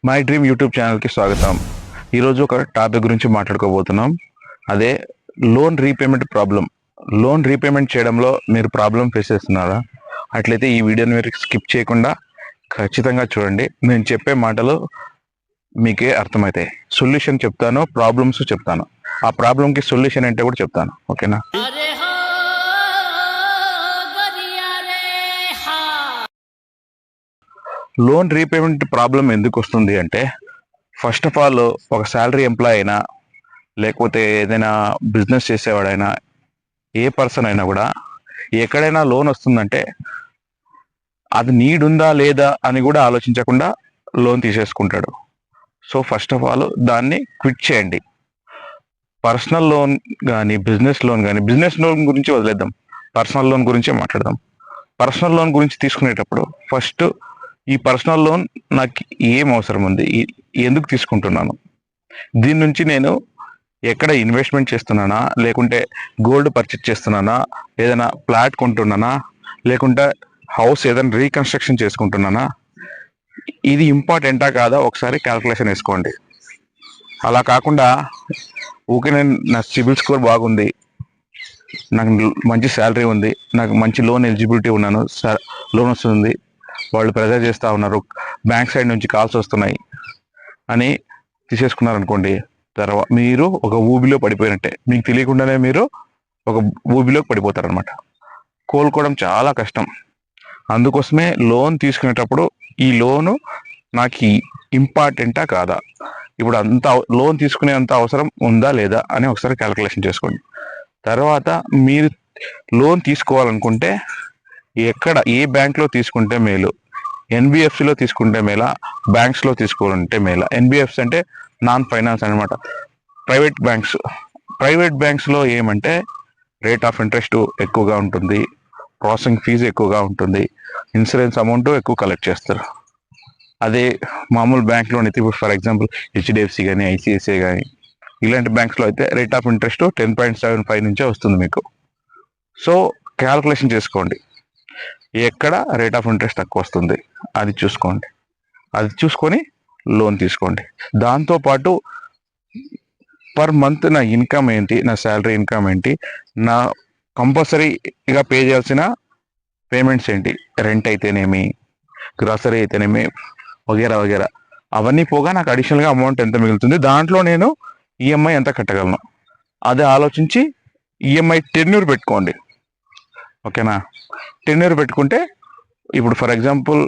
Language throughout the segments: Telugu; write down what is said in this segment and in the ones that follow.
మై డ్రీమ్ యూట్యూబ్ ఛానల్కి స్వాగతం. ఈరోజు ఒక టాపిక్ గురించి మాట్లాడుకోబోతున్నాం. అదే loan repayment problem. Loan repayment చేయడంలో మీరు ప్రాబ్లం ఫేస్ చేస్తున్నారా? అట్లయితే ఈ వీడియోని మీరు స్కిప్ చేయకుండా ఖచ్చితంగా చూడండి. నేను చెప్పే మాటలు మీకే అర్థమవుతాయి. సొల్యూషన్ చెప్తాను, ప్రాబ్లమ్స్ చెప్తాను, ఆ ప్రాబ్లంకి సొల్యూషన్ అంటే కూడా చెప్తాను. ఓకేనా? లోన్ రీపేమెంట్ ప్రాబ్లం ఎందుకు వస్తుంది అంటే, ఫస్ట్ ఆఫ్ ఆల్ ఒక శాలరీ ఎంప్లాయ్ అయినా, లేకపోతే ఏదైనా బిజినెస్ చేసేవాడైనా, ఏ పర్సన్ అయినా కూడా ఎక్కడైనా లోన్ వస్తుందంటే అది నీడ్ ఉందా లేదా అని కూడా ఆలోచించకుండా లోన్ తీసేసుకుంటాడు. సో ఫస్ట్ ఆఫ్ ఆల్ దాన్ని క్విట్ చేయండి. పర్సనల్ లోన్ కానీ బిజినెస్ లోన్ కానీ, బిజినెస్ లోన్ గురించి వదిలేద్దాం, పర్సనల్ లోన్ గురించే మాట్లాడదాం. పర్సనల్ లోన్ గురించి తీసుకునేటప్పుడు ఫస్ట్ ఈ పర్సనల్ లోన్ నాకు ఏం అవసరం ఉంది, ఎందుకు తీసుకుంటున్నాను, దీని నుంచి నేను ఎక్కడ ఇన్వెస్ట్మెంట్ చేస్తున్నానా, లేకుంటే గోల్డ్ పర్చేజ్ చేస్తున్నానా, ఏదైనా ఫ్లాట్ కొంటున్నానా, లేకుంటే హౌస్ ఏదైనా రీకన్స్ట్రక్షన్ చేసుకుంటున్నానా, ఇది ఇంపార్టెంటా కాదా ఒకసారి క్యాల్కులేషన్ వేసుకోండి. అలా కాకుండా ఊకే నా సిబిల్ స్కోర్ బాగుంది, నాకు మంచి శాలరీ ఉంది, నాకు మంచి లోన్ ఎలిజిబిలిటీ ఉన్నాను, లోన్ వస్తుంది, వాళ్ళు ప్రెజర్ చేస్తూ ఉన్నారు, బ్యాంక్ సైడ్ నుంచి కాల్స్ వస్తున్నాయి అని తీసేసుకున్నారనుకోండి, తర్వాత మీరు ఒక ఊబిలో పడిపోయినట్టే. మీకు తెలియకుండానే మీరు ఒక ఊబిలోకి పడిపోతారనమాట. కోలుకోవడం చాలా కష్టం. అందుకోసమే లోన్ తీసుకునేటప్పుడు ఈ లోను నాకు ఇంపార్టెంటా కాదా, ఇప్పుడు అంత లోన్ తీసుకునే అంత అవసరం ఉందా లేదా అని ఒకసారి క్యాలిక్యులేషన్ చేసుకోండి. తర్వాత మీరు లోన్ తీసుకోవాలనుకుంటే ఏ బ్యాంక్లో తీసుకుంటే మేలు, ఎన్బిఎఫ్సిలో తీసుకుంటే మేలా, బ్యాంక్స్లో తీసుకోవాలంటే మేలా. ఎన్బిఎఫ్సి అంటే నాన్ ఫైనాన్స్ అనమాట, ప్రైవేట్ బ్యాంక్స్. ప్రైవేట్ బ్యాంక్స్లో ఏమంటే రేట్ ఆఫ్ ఇంట్రెస్ట్ ఎక్కువగా ఉంటుంది, ప్రాసెసింగ్ ఫీజు ఎక్కువగా ఉంటుంది, ఇన్సూరెన్స్ అమౌంట్ ఎక్కువ కలెక్ట్ చేస్తారు. అదే మామూలు బ్యాంక్లో అయితే, ఇప్పుడు ఫర్ ఎగ్జాంపుల్ హెచ్డిఎఫ్సి కానీ, ఐసిఐసిఐ కానీ, ఇలాంటి బ్యాంక్స్లో అయితే రేట్ ఆఫ్ ఇంట్రెస్ట్ 10.75 నుంచే వస్తుంది మీకు. సో క్యాల్కులేషన్ చేసుకోండి, ఎక్కడ రేట్ ఆఫ్ ఇంట్రెస్ట్ తక్కువ వస్తుంది అది చూసుకోండి. అది చూసుకొని లోన్ తీసుకోండి. దాంతోపాటు పర్ మంత్ నా ఇన్కమ్ ఏంటి, నా శాలరీ ఇన్కమ్ ఏంటి, నా కంపల్సరీగా పే చేయాల్సిన పేమెంట్స్ ఏంటి, రెంట్ అయితేనేమి, గ్రాసరీ అయితేనేమి, వగేరా వగేరా, అవన్నీ పోగా నాకు అడిషనల్గా అమౌంట్ ఎంత మిగులుతుంది, దాంట్లో నేను ఈఎంఐ ఎంత కట్టగలను, అదే ఆలోచించి ఈఎంఐ టెన్యూర్ పెట్టుకోండి. ఓకేనా? టెన్యూర్ పెట్టుకుంటే, ఇప్పుడు ఫర్ ఎగ్జాంపుల్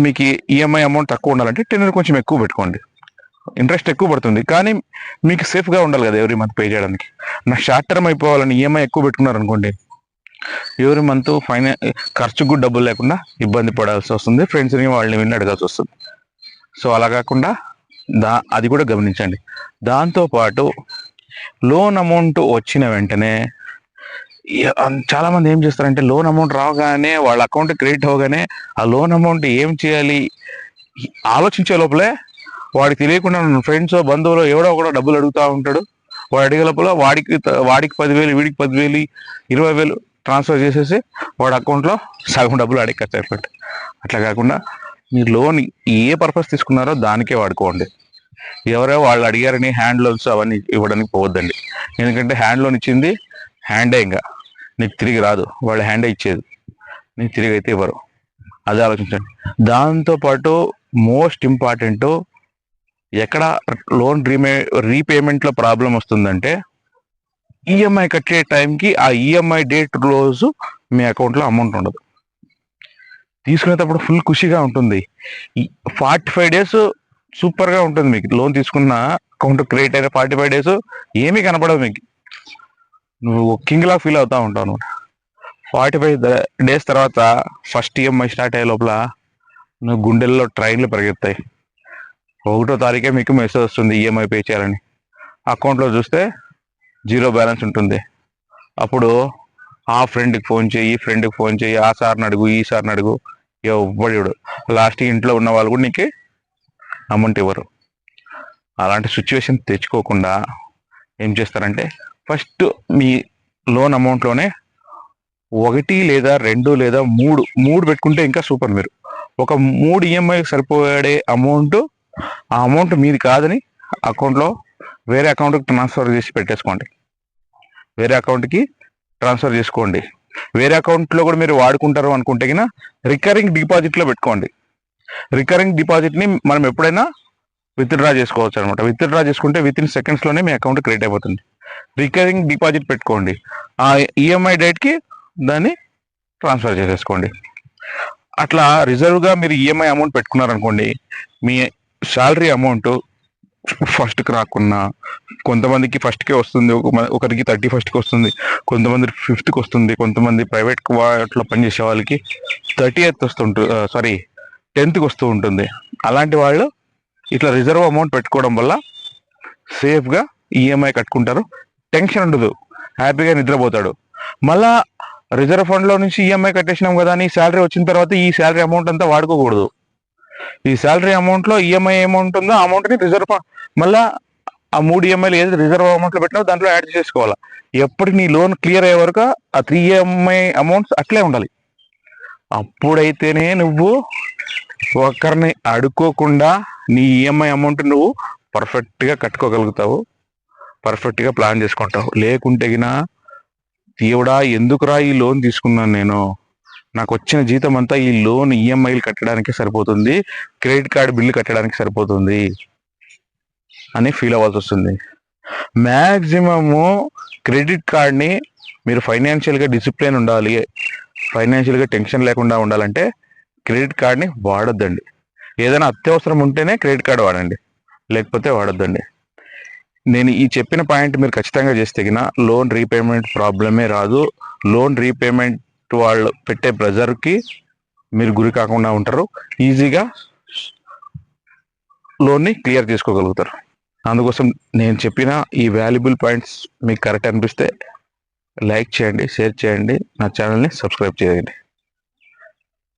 మీకు ఈఎంఐ అమౌంట్ తక్కువ ఉండాలంటే టెన్యూర్ కొంచెం ఎక్కువ పెట్టుకోండి. ఇంట్రెస్ట్ ఎక్కువ పడుతుంది కానీ మీకు సేఫ్గా ఉండాలి కదా ఎవ్రీ మంత్ పే చేయడానికి. నా షార్ట్ టర్మ్ అయిపోవాలని ఈఎంఐ ఎక్కువ పెట్టుకున్నారు అనుకోండి, ఎవ్రీ మంత్ ఖర్చుకు కూడా డబ్బులు లేకుండా ఇబ్బంది పడాల్సి వస్తుంది, ఫ్రెండ్స్ని వాళ్ళని వెళ్ళి అడగాల్సి వస్తుంది. సో అలా కాకుండా అది కూడా గమనించండి. దాంతోపాటు లోన్ అమౌంట్ వచ్చిన వెంటనే చాలా మంది ఏం చేస్తారంటే, లోన్ అమౌంట్ రాగానే వాళ్ళ అకౌంట్ క్రెడిట్ అవగానే ఆ లోన్ అమౌంట్ ఏం చేయాలి ఆలోచించే లోపలే వాడికి తెలియకుండా ఫ్రెండ్స్ బంధువులు ఎవడో ఒకడో డబ్బులు అడుగుతూ ఉంటాడు. వాడు అడిగే లోపల వాడికి 10,000, వీడికి 10,000, 20,000 ట్రాన్స్ఫర్ చేసేసి వాడి అకౌంట్లో సగం డబ్బులు అడిగి ఖర్చు అయిపోతాయి. అట్లా కాకుండా మీరు లోన్ ఏ పర్పస్ తీసుకున్నారో దానికే వాడుకోండి. ఎవరో వాళ్ళు అడిగారని హ్యాండ్ లోన్స్ అవన్నీ ఇవ్వడానికి పోవద్దండి. ఎందుకంటే హ్యాండ్ లోన్ ఇచ్చింది హ్యాండే, ఇంకా నీకు తిరిగి రాదు, వాళ్ళు హ్యాండే ఇచ్చేది, నీకు తిరిగి అయితే ఇవ్వరు. అదే ఆలోచించండి. దాంతోపాటు మోస్ట్ ఇంపార్టెంట్, ఎక్కడ లోన్ రీపేమెంట్లో ప్రాబ్లం వస్తుందంటే, ఈఎంఐ కట్టే టైంకి ఆ ఈఎంఐ డేట్ రోజు మీ అకౌంట్లో అమౌంట్ ఉండదు. తీసుకునేటప్పుడు ఫుల్ ఖుషిగా ఉంటుంది, 45 days సూపర్గా ఉంటుంది. మీకు లోన్ తీసుకున్న అకౌంట్ క్రియేట్ అయిన 45 days ఏమీ కనపడదు, మీకు నువ్వు కింగ్ లా ఫీల్ అవుతా ఉంటావు. 45 days తర్వాత ఫస్ట్ ఈఎంఐ స్టార్ట్ అయ్యే లోపల నువ్వు గుండెల్లో ట్రైన్లు పరిగెత్తాయి. 1వ తారీఖే మీకు మెసేజ్ వస్తుంది ఈఎంఐ పే చేయాలని. అకౌంట్లో చూస్తే 0 బ్యాలెన్స్ ఉంటుంది. అప్పుడు ఆ ఫ్రెండ్కి ఫోన్ చేయి, ఈ ఫ్రెండ్కి ఫోన్ చేయి, ఆ సార్ని అడుగు, ఈ సార్ని అడుగు, ఎవ్వడు లాస్ట్ ఇంట్లో ఉన్న వాళ్ళు కూడా నీకు అమౌంట్ ఇవ్వరు. అలాంటి సిచ్యువేషన్ తెచ్చుకోకుండా ఏం చేస్తారంటే, ఫస్ట్ మీ లోన్ అమౌంట్లోనే 1 లేదా 2 లేదా 3 పెట్టుకుంటే ఇంకా సూపర్. మీరు ఒక 3 ఈఎంఐ సరిపోయే అమౌంట్, ఆ అమౌంట్ మీది కాదని అకౌంట్లో వేరే అకౌంట్కి ట్రాన్స్ఫర్ చేసి పెట్టేసుకోండి. వేరే అకౌంట్కి ట్రాన్స్ఫర్ చేసుకోండి. వేరే అకౌంట్లో కూడా మీరు వాడుకుంటారు అనుకుంటే కినా రికరింగ్ డిపాజిట్లో పెట్టుకోండి. రికరింగ్ డిపాజిట్ని మనం ఎప్పుడైనా విత్డ్రా చేసుకోవచ్చు అనమాట. విత్డ్రా చేసుకుంటే విత్ ఇన్ సెకండ్స్లోనే మీ అకౌంట్ క్రియేట్ అయిపోతుంది. రికరింగ్ డిపాజిట్ పెట్టుకోండి. ఆ ఈఎంఐ డేట్కి దాన్ని ట్రాన్స్ఫర్ చేసేసుకోండి. అట్లా రిజర్వ్గా మీరు ఈఎంఐ అమౌంట్ పెట్టుకున్నారనుకోండి, మీ శాలరీ అమౌంట్ ఫస్ట్కి రాకున్నా, కొంతమందికి ఫస్ట్కే వస్తుంది, ఒకరికి 31st వస్తుంది, కొంతమంది 5th వస్తుంది, కొంతమంది ప్రైవేట్ వాటిలో పనిచేసే వాళ్ళకి 30th వస్తుంటుంది, 10th వస్తూ ఉంటుంది. అలాంటి వాళ్ళు ఇట్లా రిజర్వ్ అమౌంట్ పెట్టుకోవడం వల్ల సేఫ్గా ఈఎంఐ కట్టుకుంటారు. టెన్షన్ ఉండదు, హ్యాపీగా నిద్రపోతాడు. మళ్ళా రిజర్వ్ ఫండ్లో నుంచి ఈఎంఐ కట్టేసినాం కదా అని శాలరీ వచ్చిన తర్వాత ఈ శాలరీ అమౌంట్ అంతా వాడుకోకూడదు. ఈ శాలరీ అమౌంట్లో ఈఎంఐ అమౌంట్ ఉందో ఆ అమౌంట్ని రిజర్వ్ మళ్ళా ఆ 3 ఈఎంఐలు ఏది రిజర్వ్ అమౌంట్లో పెట్టినావు దాంట్లో యాడ్ చేసుకోవాలా. ఎప్పటికి నీ లోన్ క్లియర్ అయ్యే వరకు ఆ 3 ఈఎంఐ అమౌంట్స్ అట్లే ఉండాలి. అప్పుడైతేనే నువ్వు ఒకరిని అడుక్కోకుండా నీ ఈఎంఐ అమౌంట్ నువ్వు పర్ఫెక్ట్గా కట్టుకోగలుగుతావు, పర్ఫెక్ట్గా ప్లాన్ చేసుకుంటావు. లేకుంటే గినా దేవుడా ఎందుకురా ఈ లోన్ తీసుకున్నాను, నేను నాకు వచ్చిన జీతం అంతా ఈ లోన్ ఈఎంఐలు కట్టడానికి సరిపోతుంది, క్రెడిట్ కార్డు బిల్లు కట్టడానికి సరిపోతుంది అని ఫీల్ అవ్వాల్సి వస్తుంది. మ్యాక్సిమము క్రెడిట్ కార్డ్ని మీరు ఫైనాన్షియల్గా డిసిప్లిన్ ఉండాలి, ఫైనాన్షియల్గా టెన్షన్ లేకుండా ఉండాలంటే క్రెడిట్ కార్డ్ని వాడొద్దండి. ఏదైనా అత్యవసరం ఉంటేనే క్రెడిట్ కార్డు వాడండి, లేకపోతే వాడొద్దండి. నేను ఈ చెప్పిన పాయింట్ మీరు ఖచ్చితంగా చేస్తే గిన లోన్ రీపేమెంట్ ప్రాబ్లమే రాదు. లోన్ రీపేమెంట్ వాళ్ళు పెట్టే ప్రెజర్కి మీరు గురి కాకుండా ఉంటారు, ఈజీగా లోన్ని క్లియర్ చేసుకోగలుగుతారు. అందుకోసం నేను చెప్పిన ఈ వాల్యుబుల్ పాయింట్స్ మీకు కరెక్ట్ అనిపిస్తే లైక్ చేయండి, షేర్ చేయండి, నా ఛానల్ని సబ్స్క్రైబ్ చేయండి.